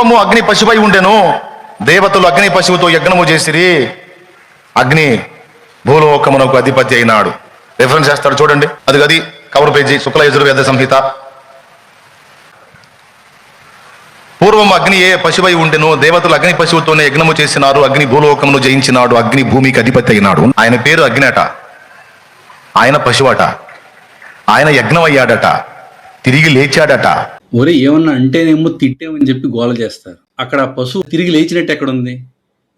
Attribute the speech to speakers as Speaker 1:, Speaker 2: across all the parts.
Speaker 1: పూర్వము అగ్ని పశువై ఉండెను, దేవతలు అగ్ని పశువుతో యజ్ఞము చేసిరి, అగ్ని భూలోకమునకు అధిపతి అయినాడు. రిఫరెన్స్ చేస్తాడు చూడండి, అది కవర్ పేజీ, శుక్ల యజుర్వేద సంహిత. పూర్వం అగ్నియే పశువై ఉండెను, దేవతలు అగ్ని పశువుతోనే యజ్ఞము చేసినారు, అగ్ని భూలోకమును జయించినాడు, అగ్ని భూమికి అధిపతి అయినాడు. ఆయన పేరు అగ్ని అట, ఆయన పశువట, ఆయన యజ్ఞం అయ్యాడట, తిరిగి లేచాడట.
Speaker 2: ఒరే ఏమన్నా అంటేనేమో తిట్టేమని చెప్పి గోల చేస్తారు. అక్కడ పశువు తిరిగి లేచినట్టు ఎక్కడ ఉంది?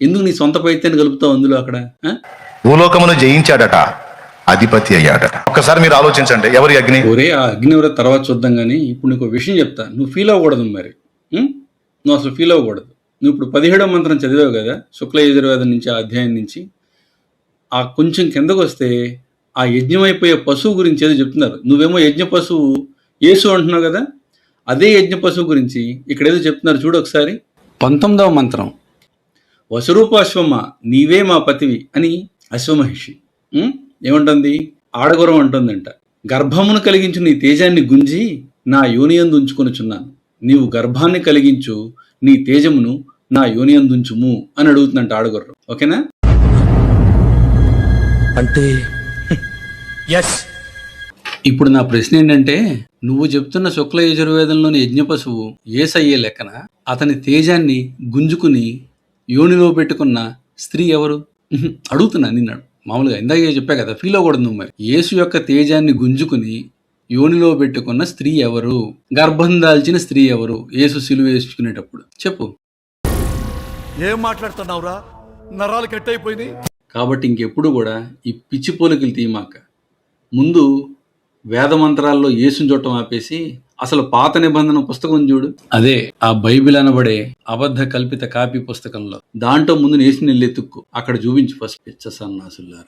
Speaker 2: ఎందుకు నీ సొంత పైత్యాన్ని కలుపుతావు అందులో? అక్కడ
Speaker 1: భూలోకమును జయించాడట, అధిపతి అయ్యాడట. ఒక్కసారి మీరు ఆలోచించండి, ఎవరి అగ్ని?
Speaker 2: ఒరే ఆ అగ్ని ఎవరో తర్వాత చూద్దాం కానీ ఇప్పుడు నీకు విషయం చెప్తా, నువ్వు ఫీల్ అవ్వకూడదు. మరి నువ్వు అసలు ఫీల్ అవ్వకూడదు. నువ్వు ఇప్పుడు 17వ మంత్రం చదివావు కదా, శుక్ల యజుర్వేదం నుంచి, ఆ అధ్యాయం నుంచి ఆ కొంచెం కిందకు వస్తే ఆ యజ్ఞం అయిపోయే పశువు గురించి ఏదో చెప్తున్నారు. నువ్వేమో యజ్ఞ పశువు యేసు అంటున్నావు కదా, అదే యజ్ఞ పశువు గురించి ఇక్కడ ఏదో చెప్తున్నారు చూడు ఒకసారి. 19వ మంత్రం, వసురూపాశ్వమ్మ నీవే మా పతివి అని అశ్వమహిషి ఏమంటుంది? ఆడగురం అంటుందంట, గర్భమును కలిగించు నీ తేజాన్ని గుంజి నా యోనియందు ఉంచుకొనుచున్నాను, నీవు గర్భాన్ని కలిగించు నీ తేజమును నా యోనియందుంచుము అని అడుగుతుందంట ఆడగుర్రం. ఓకేనా?
Speaker 3: అంటే ఎస్.
Speaker 2: ఇప్పుడు నా ప్రశ్న ఏంటంటే, నువ్వు చెప్తున్న శుక్ల యజుర్వేదంలోని యజ్ఞ పశువు ఏసయ్యే లెక్కన అతని తేజాన్ని గుంజుకుని యోనిలో పెట్టుకున్న స్త్రీ ఎవరు అడుగుతున్నా నిన్నాడు. మామూలుగా ఇందాక చెప్పా కదా, ఫీల్ అవ్వకూడదు నువ్వు. మరి యేసు యొక్క తేజాన్ని గుంజుకుని యోనిలో పెట్టుకున్న స్త్రీ ఎవరు? గర్భం దాల్చిన స్త్రీ ఎవరు? యేసు సిలువ వేసుకునేటప్పుడు చెప్పు.
Speaker 3: ఏం మాట్లాడుతున్నావురా, నరాలు కట్ అయిపోయింది.
Speaker 2: కాబట్టి ఇంకెప్పుడు కూడా ఈ పిచ్చి పోలికలు తీయమాక. ముందు వేద మంత్రాల్లో యేసుని చూడటం ఆపేసి అసలు పాత నిబంధన పుస్తకం చూడు, అదే ఆ బైబిల్ అనబడే అబద్ధ కల్పిత కాపీ పుస్తకంలో దాంట్లో ముందు యేసుని వెళ్ళి ఎత్తుక్కు, అక్కడ చూపించు ఫస్ట్. పిచ్చ సన్నాసులారా.